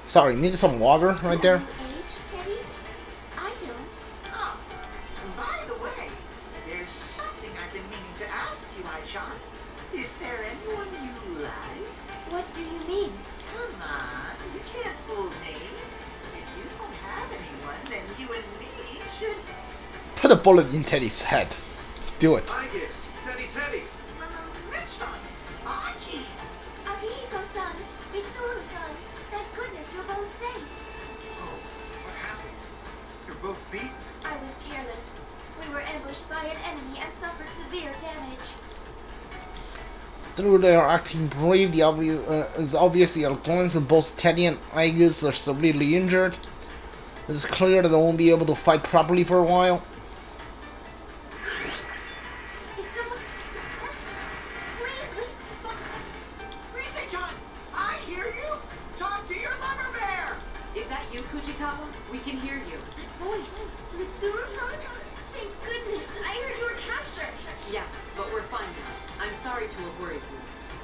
Sorry, need some water right there. Age, Teddy? I don't. Oh, by the way, there's something I've been meaning to ask you, Aichan. Is there anyone you like? What do you mean? Come on, you can't fool me. If you don't have anyone, then you and me should... Put a bullet in Teddy's head. Do it. I guess. Teddy. Michan! Adchi! Akihiko-san! Mitsuru-san! Thank goodness you're both safe. Oh, what happened? You're both beaten. I was careless. We were ambushed by an enemy and suffered severe damage. Though they are acting brave, the is obviously a glance that both Teddy and Aigis are severely injured. It is clear that they won't be able to fight properly for a while. Is someone... Please respond. Rise-chan! I hear you! Talk to your lover bear! Is that you, Fujikawa? We can hear you. That voice. Mitsuru-san? Thank goodness. I heard you were captured. Yes, but we're fine now. I'm sorry to have worried you.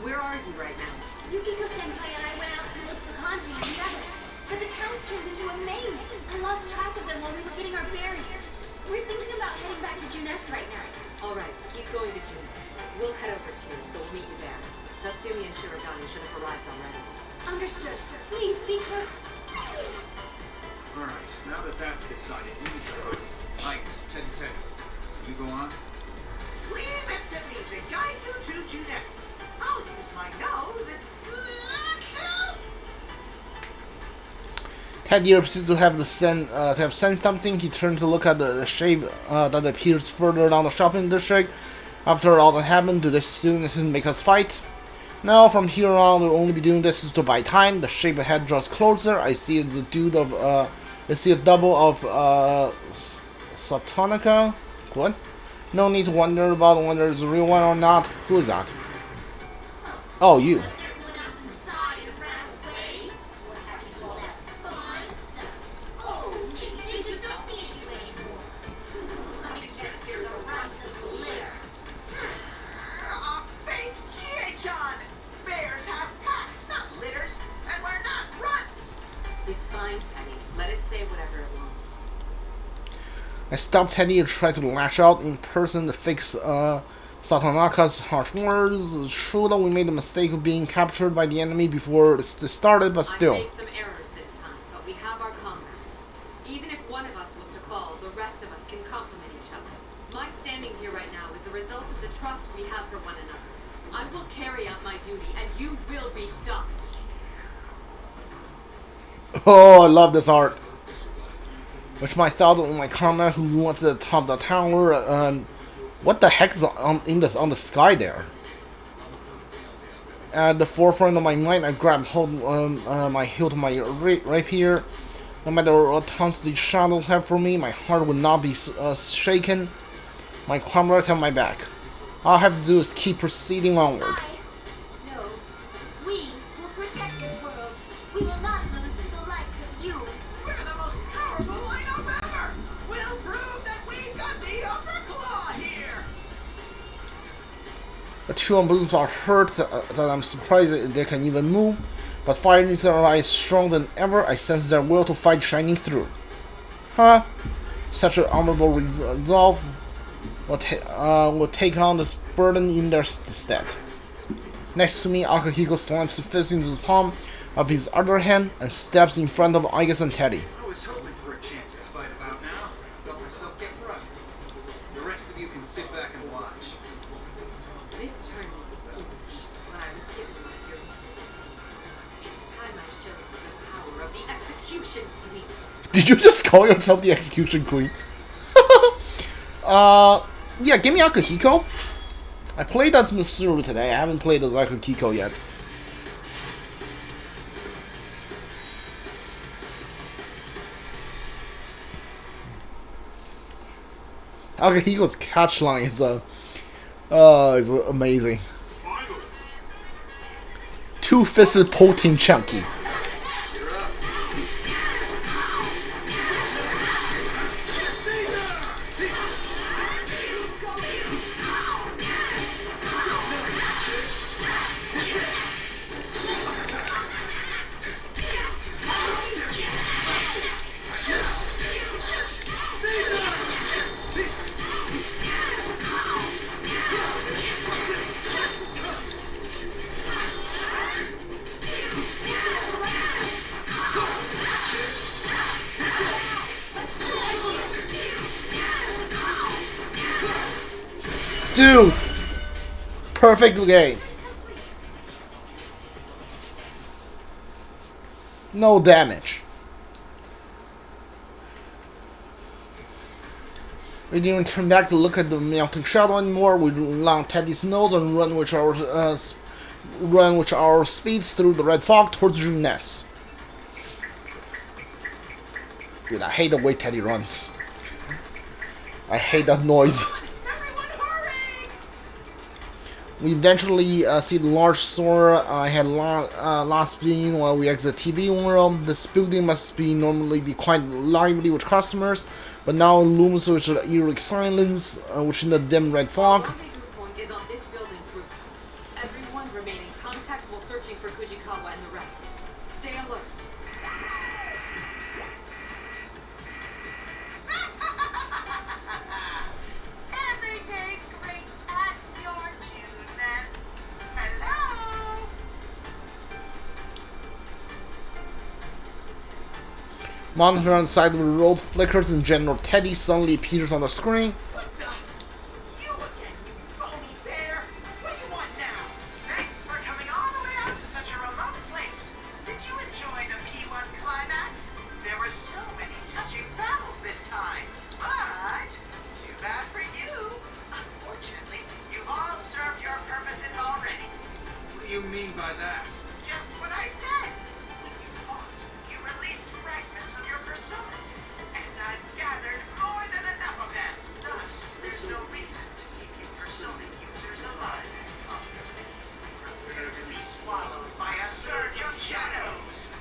Where are you right now? Yukiko-senpai and I went out to look for Kanji and the others, but the town's turned into a maze. I lost track of them while we were getting our bearings. We're thinking about heading back to Junes right now. Alright, keep going to Junes. We'll head over to you, so we'll meet you there. Tatsumi and Shirogane should have arrived already. Understood. Please be careful. Alright, now that that's decided, we need to hurry. I guess. Teddy. You go on? Leave it to me to guide you to Junes. I'll use my nose and... Teddy appears to have sensed something. He turns to look at the shape that appears further down the shopping district. After all that happened, do they soon make us fight? Now, from here on, we'll only be doing this to buy time. The shape ahead draws closer. I see it's a dude of I see a double of Satonica. Good. No need to wonder about whether it's a real one or not. Who is that? Oh, you. Bears have packs, not litters, and we're not runts! It's fine, Teddy. Let it say whatever it wants. I stopped Teddy and tried to lash out in person to fix Satonaka's harsh words. It's true that we made the mistake of being captured by the enemy before this started, but still. I made some errors this time, but we have our comrades. Even if one of us was to fall, the rest of us can complement each other. My standing here right now is a result of the trust we have for one another. I will carry out my duty, and you will be stopped. Oh, I love this art. Which my thought of my comrade who went to the top of the tower. What the heck is on the sky there? At the forefront of my mind, I grabbed hold my hilt of my rapier. No matter what taunts these shadows have for me, my heart would not be shaken. My comrades have my back. All I have to do is keep proceeding onward. No. We will protect this world. We will not lose to the likes of you. We're the most powerful lineup ever! We'll prove that we've got the upper claw here! The two balloons are hurt that I'm surprised that they can even move, but fire in their eyes stronger than ever. I sense their will to fight shining through. Huh? Such an honorable resolve will take on this burden in their stead. Next to me, Akihiko slams his fist into the palm of his other hand and steps in front of Aigis and Teddy. I was hoping for a chance to fight about now. Felt myself getting rusty. The rest of you can sit back and watch. This tournament was foolish, but I was given my appearance. It's time I showed you the power of the Execution Queen. Did you just call yourself the Execution Queen? Yeah, give me Akihiko. I played as Mitsuru today. I haven't played as Akihiko yet. Akihiko's catch line is is amazing. Two-fisted poting chunky. Dude! Perfect game. No damage. We didn't even turn back to look at the melting shadow anymore. We along Teddy's nose and run with our speeds through the red fog towards the nest. Dude, I hate the way Teddy runs. I hate that noise. Everyone hurry! We eventually see the large store I had last been while we exit TV world. This building must normally be quite lively with customers, but now it looms with an eerie silence, which in the dim red fog. Rendezvous point is on this building's rooftop. Everyone remain in contact while searching for Kujikawa and the rest. Stay alert. Every day's great at your cuteness. Hello? Monitor on the side of the road flickers and General Teddy suddenly appears on the screen. What the? You again, you phony bear! What do you want now? Thanks for coming all the way out to such a remote place. Did you enjoy the P-1 climax? There were so many touching battles this time. But, too bad for you. Unfortunately, you all served your purposes already. What do you mean by that? Just what I said. When you fought, you released fragments of your personas, and I've gathered more than enough of them. Thus, there's no reason to keep you persona users alive and comfortably. Prepare to be swallowed by a surge of shadows.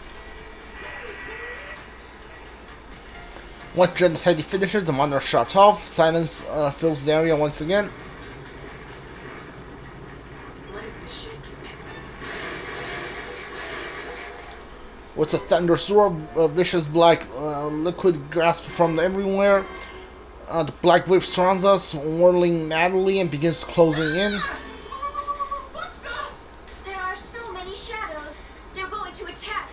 Once General Teddy finishes, the monitor shuts off. Silence fills the area once again. What is this shaking? With a thunderstorm, a vicious black liquid grasp from everywhere. The black wave surrounds us, whirling madly, and begins closing in. What the? There are so many shadows. They're going to attack.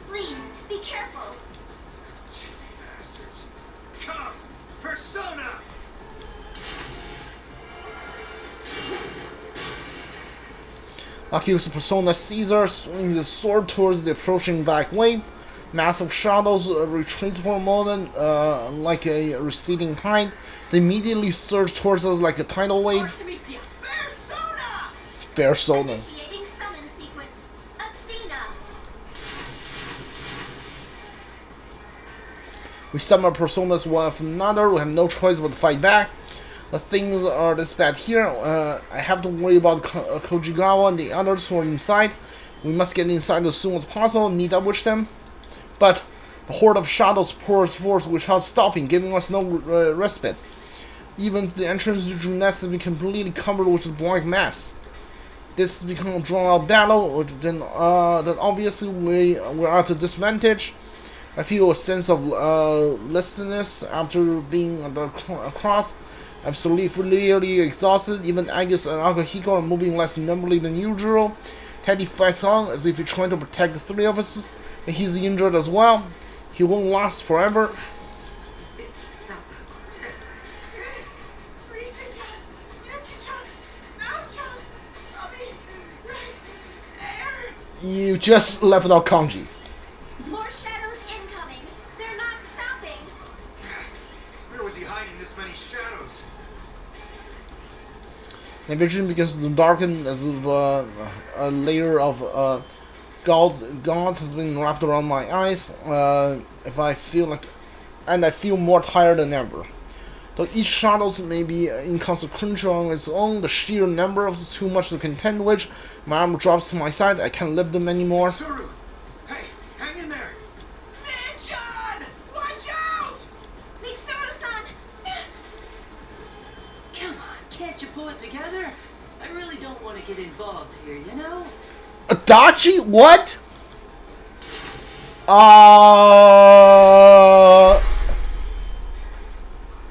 Please, be careful. Bastards. Come! Persona! Aki's persona Caesar swings his sword towards the approaching black wave. Massive shadows retreat for a moment, like a receding tide. They immediately surge towards us like a tidal wave. Artemisia! Persona! Persona. Initiating summon sequence. Athena. We summon personas one from another. We have no choice but to fight back. The things are this bad here. I have to worry about Kojigawa and the others who are inside. We must get inside as soon as possible and meet up with them. But the horde of shadows pours forth without stopping, giving us no respite. Even the entrance to Juness has been completely covered with a black mass. This has become a drawn-out battle. Then obviously we're at a disadvantage. I feel a sense of listlessness after being across. I'm severely exhausted. Even Agus and Akihiko are moving less nimbly than usual. Teddy fights on as if he's trying to protect the three of us, and he's injured as well. He won't last forever. This keeps up. Risa-chan, Yuki-chan, Nao-chan, I'll be right there. You just left without kanji. More shadows incoming. They're not stopping. Where was he hiding this many shadows? My vision begins to darken as if a layer of gauze has been wrapped around my eyes. I feel more tired than ever. Though each shadow may be inconsequential on its own, the sheer number of is too much to contend with. My arm drops to my side. I can't lift them anymore. Mitsuru! Hey, hang in there! Nichan! Watch out! Mitsuru-san! Come on, can't you pull it together? I really don't want to get involved here, you know? Adchi? What?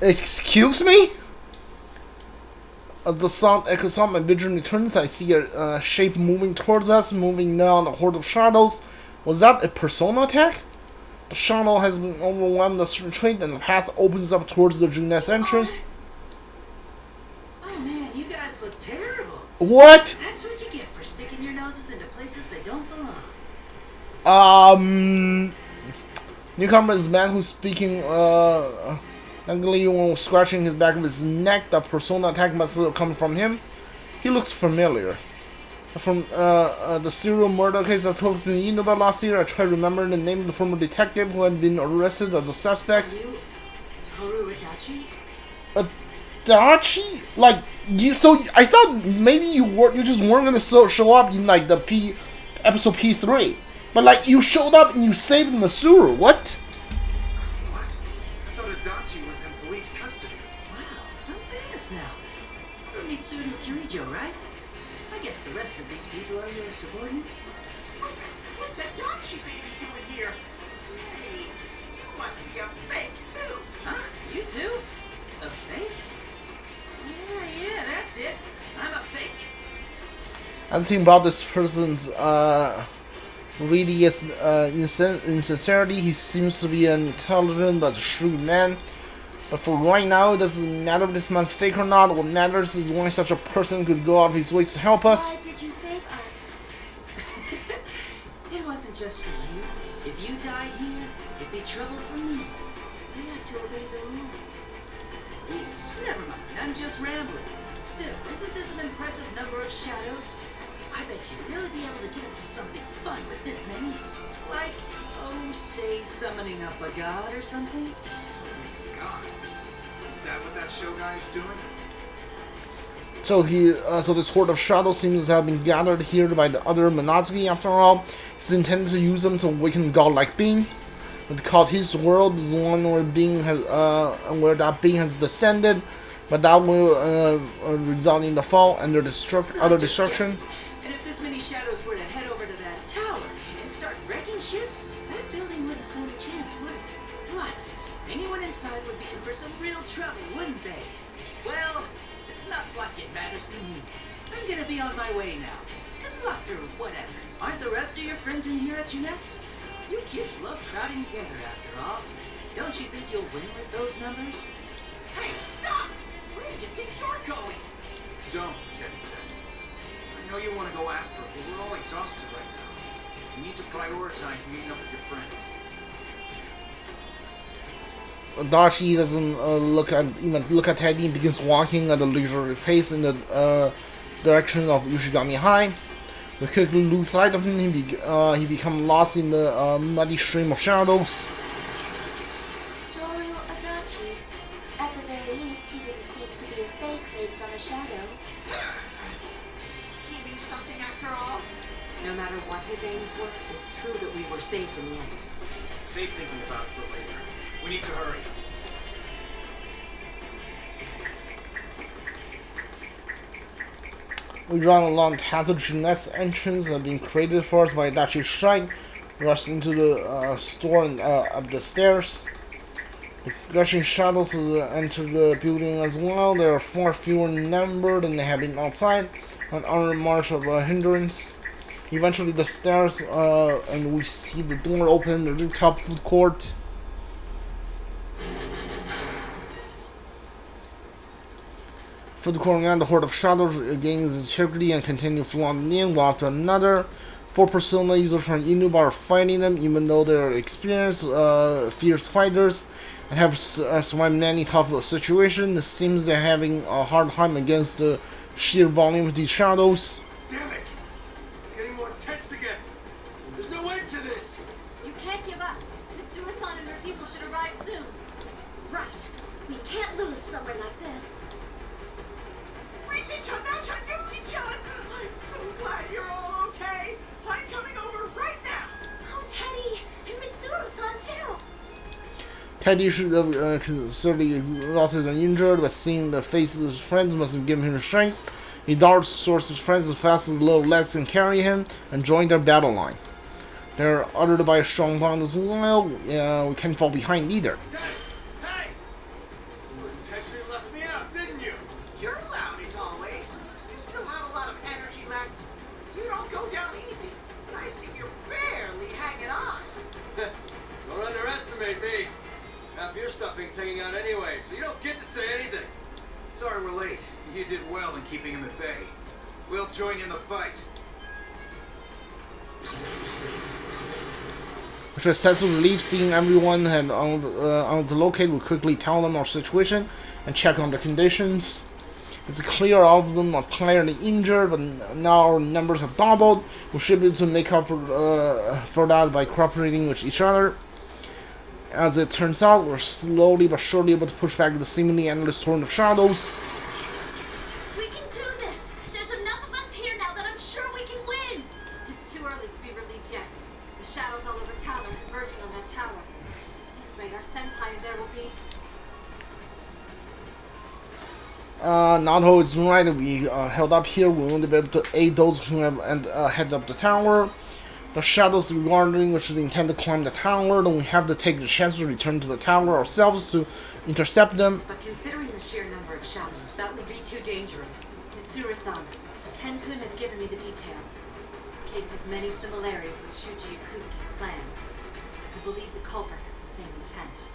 Excuse me? The sound echoes on, my vision returns. I see a shape moving towards us, moving down a horde of shadows. Was that a persona attack? The shadow has been overwhelmed as retreat, and the path opens up towards the Juness entrance. Oh man, you guys What? That's what you get for sticking your noses into places they don't belong. Newcomer is a man who's speaking, angrily while scratching his back of his neck. The persona attack must have come from him. He looks familiar. From the serial murder case that took place in Inaba last year, I tried to remember the name of the former detective who had been arrested as a suspect. You, Toru Adachi? Adchi? Like, you, so I thought maybe you just weren't gonna show up in like the episode P3. But like, you showed up and you saved Mitsuru. What? What? I thought Adachi was in police custody. Wow, I'm famous now. You're Mitsuru Kirijo, right? I guess the rest of these people are your subordinates. What's Adachi baby doing here? Wait, you must be a fake too. Huh? You too? A fake? Yeah, that's it. I'm a fake. And the thing about this person's really is insincerity. He seems to be an intelligent but shrewd man. But for right now, it doesn't matter if this man's fake or not. What matters is why such a person could go out of his ways to help us. Why did you save us? It wasn't just for you. If you died here, it'd be trouble for me. We have to obey the rules. Rules? Never mind, I'm just rambling. Still, isn't this an impressive number of shadows? I bet you'd really be able to get into something fun with this many. Like, oh, say summoning up a god or something? Summoning a god. Is that what that show guy is doing? So this horde of shadows seems to have been gathered here by the other Minazuki. After all, he's intended to use them to awaken godlike being. But called his world is one where that being has descended, but that will result in the fall and their utter destruction. And if this many shadows were to head over to that tower and start wrecking shit, that building wouldn't stand a chance, would it? Plus, anyone inside would be in for some real trouble, wouldn't they? Well, it's not like it matters to me. I'm gonna be on my way now. Good luck or whatever. Aren't the rest of your friends in here at Jeunesse? You kids love crowding together after all. Don't you think you'll win with those numbers? Hey, stop! Where do you think you're going? Don't, Teddy. I know you want to go after it, but we're all exhausted right now. You need to prioritize meeting up with your friends. Adachi doesn't even look at Teddy and begins walking at a leisurely pace in the direction of Ushigami High. We quickly lose sight of him. He becomes lost in the muddy stream of shadows. Toru Adachi. At the very least, he didn't seem to be a fake made from a shadow. Is he scheming something after all? No matter what his aims were, it's true that we were saved in the end. Save thinking about it for later. We need to hurry. We run along the path of Jeunesse entrance that had been created for us by Adachi's shrine. Rush into the store and up the stairs. The gushing shadows enter the building as well. There are far fewer in number than they have been outside. Another march of hindrance. Eventually the stairs and we see the door open, the rooftop food court. For the corner the horde of shadows gains integrity and continue flying in one after another. 4 persona users from Inaba are fighting them, even though they are experienced, fierce fighters and have survived many tough situations. It seems they're having a hard time against the sheer volume of these shadows. Damn it! Getting more tense again. There's no end to this. You can't give up. Mitsuru-san and her people should arrive soon. Right. We can't lose somewhere like this. Risi-chan, Nachan, Yuki-chan! I'm so glad you're all okay! I'm coming over right now! Oh, Teddy! And Mitsuru-san, too! Teddy should have certainly exhausted and injured, but seeing the faces of his friends must have given him the strength. He darts towards his friends as fast as the little legs can carry him and joined their battle line. They're uttered by a strong bond as well. We can't fall behind either. Hey! You intentionally left me out, didn't you? You're loud as always. You still have a lot of energy left. You don't go down easy. I see you're barely hanging on. Don't underestimate me. Half your stuffing's hanging out anyway, so you don't get to say anything. Sorry we're late. You did well in keeping him at bay. We'll join in the fight. With a sense of relief seeing everyone had on the locate, we quickly tell them our situation and check on the conditions. It's clear all of them are clearly injured, but now our numbers have doubled. We should be able to make up for that by cooperating with each other. As it turns out, we're slowly but surely able to push back the seemingly endless torrent of shadows. We can do this! There's enough of us here now that I'm sure we can win! It's too early to be relieved yet. The shadows all over town are converging on that tower. This rate, our senpai and there will be... Nato is right to be held up here. We won't be able to aid those who have headed up the tower. The shadows regarding which they intend to climb the tower, then we have to take the chance to return to the tower ourselves to intercept them. But considering the sheer number of shadows, that would be too dangerous. Mitsuru-san, Ken-kun has given me the details. This case has many similarities with Shuji Yakuzuki's plan. I believe the culprit has the same intent.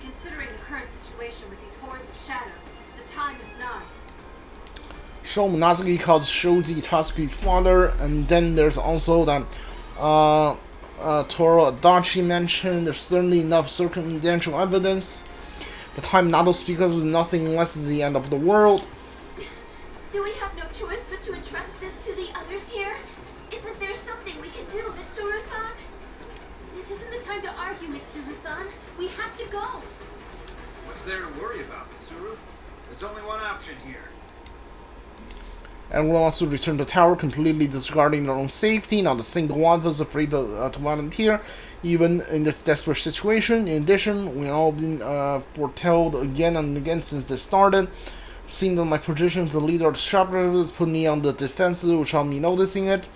Considering the current situation with these hordes of shadows, the time is nigh. Sho Minazuki calls Shoji Tasuki's father, and then there's also that Toro Adchi mentioned. There's certainly enough circumstantial evidence. The time Nato speaks of is nothing less than the end of the world. Do we have no choice but to entrust this to the others here? Isn't there something we can do, Mitsuru-san? This isn't the time to argue, Mitsuru-san. We have to go. What's there to worry about, Mitsuru? There's only one option here. Everyone wants to return to the tower, completely disregarding their own safety. Not a single one of us is afraid to volunteer, even in this desperate situation. In addition, we've all been foretold again and again since this started. Seeing that my position as the leader of the Shadow Operatives put me on the defensive without me noticing it.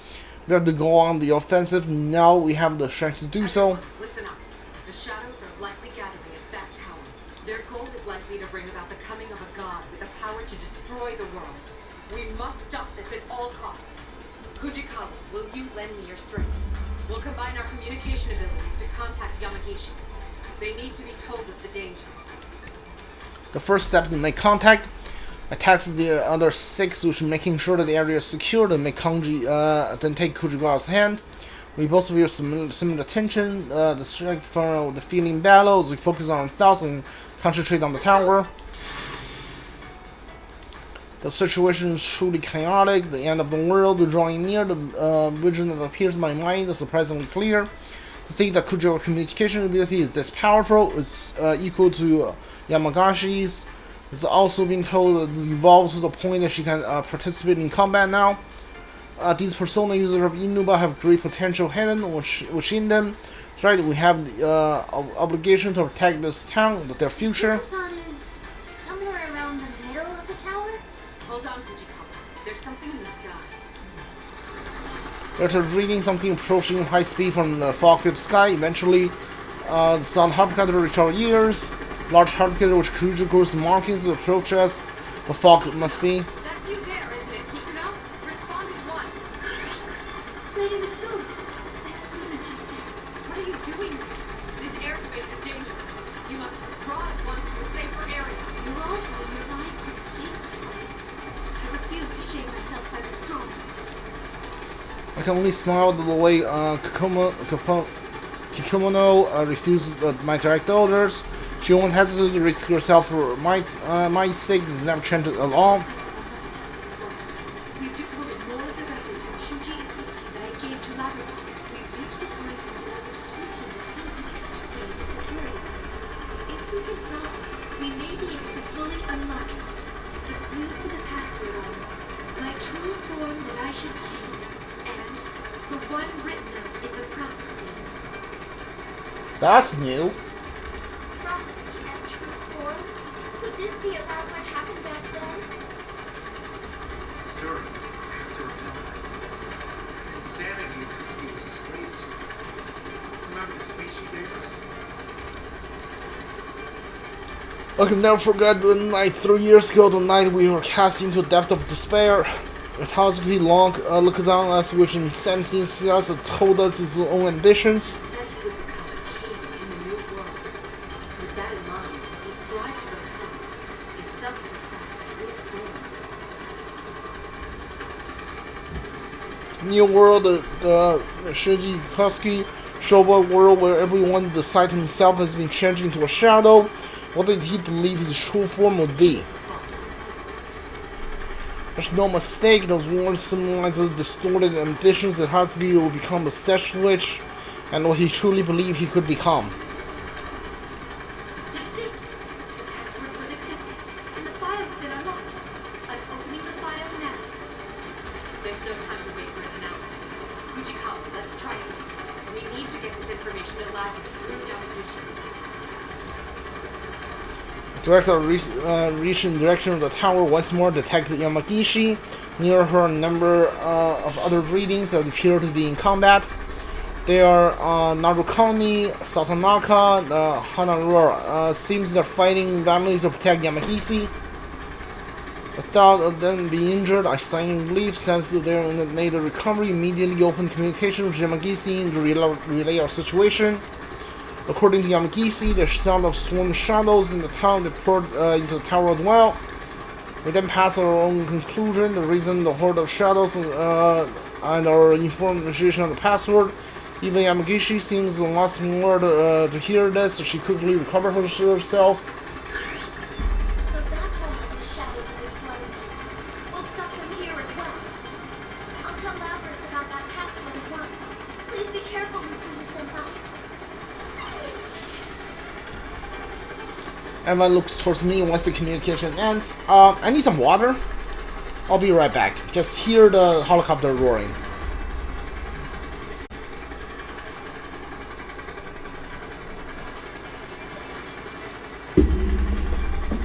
We have to go on the offensive. Now we have the strength to do so. Listen up. The shadows are likely gathering at that tower. Their goal is likely to bring about the coming of a god with the power to destroy the world. We must stop this at all costs. Fujikawa, will you lend me your strength? We'll combine our communication abilities to contact Yamagishi. They need to be told of the danger. The first step to make contact. Attacks the other 6, which is making sure that the area is secure, then make then take Kujigawa's hand. We both feel similar tension. The strength for the feeling battle as we focus on ourselves and concentrate on the tower. The situation is truly chaotic. The end of the world is drawing near. The vision that appears in my mind is surprisingly clear. To think that Kujigawa's communication ability is this powerful is equal to Yamagashi's. It's also been told that it's evolved to the point that she can participate in combat now. These persona users of Inaba have great potential hidden within them. That's right, we have the obligation to protect this town with their future. The sun is somewhere around the middle of the tower? Hold on, Fujikawa. There's something in the sky. There's a reading something approaching high speed from the fog-filled sky. Eventually, the sound helicopter will reach our ears. Large helicopter which Kujigawa's markings approach us. The fog must be. That's you there, isn't it, Kikuno? Respond at once. Lady Mitsuru! Thank goodness you're safe. What are you doing? This airspace is dangerous. You must withdraw at once to a safer area. You're all putting your lives at stake, my lady. I refuse to shame myself by withdrawing. I can only smile at the way Kikumono refuses my direct orders. She won't hesitate to risk herself for my sake. This is never changed at all. We've decoded more of the records from Shuji Yakuzuki that I gave to Labrasi. We've reached a point where there's a description that seems to be contained the security. If we can solve it, we may be able to fully unlock it. The clues to the password are my true form that I should take, and the one written of in the prophecy. That's new. Prophecy and true form? Could this be about what happened back then? Sir, you have to remember. Insanity Yakuzuki was a slave to. Remember the speech he gave us? I can never forget the night 3 years ago, the night we were cast into the depth of despair. Tasuki long looked down at us with insanity us and told us his own ambitions. Said he would become a king in the new world. With that in mind, he strived to become a self-professed true form. New World, the Shiji Koski Showa world where everyone beside himself has been changed into a shadow. What did he believe his true form would be? There's no mistake, those words symbolize the distorted ambitions that Hatsuki will become a sex witch, and what he truly believed he could become. That's it. The password was accepted, and the file's been unlocked. I'm opening the file now. There's no time to wait for an analysis. Fujikawa, let's try it. We need to get this information to Labyrinth through Yamaguchi. Director reached in the direction of the tower once more, detected Yamagishi. Near her, a number of other readings that appear to be in combat. They are Narukami, Satonaka, Hanarura. Seems they're fighting valiantly to protect Yamagishi. Without them being injured, I signed relief since they made a recovery. Immediately opened communication with Yamagishi to relay our situation. According to Yamagishi, the sound of swarm shadows in the town that poured into the tower as well. We then pass our own conclusion, the reason the horde of shadows and our information on the password. Even Yamagishi seems lost more to hear this, so she quickly recovered herself. So that's why the shadows will be flooding. We'll stop them here as well. I'll tell Labyrinth about that password at once. Please be careful, Mitsuru-senpai. Eva looks towards me once the communication ends. I need some water. I'll be right back. Just hear the helicopter roaring.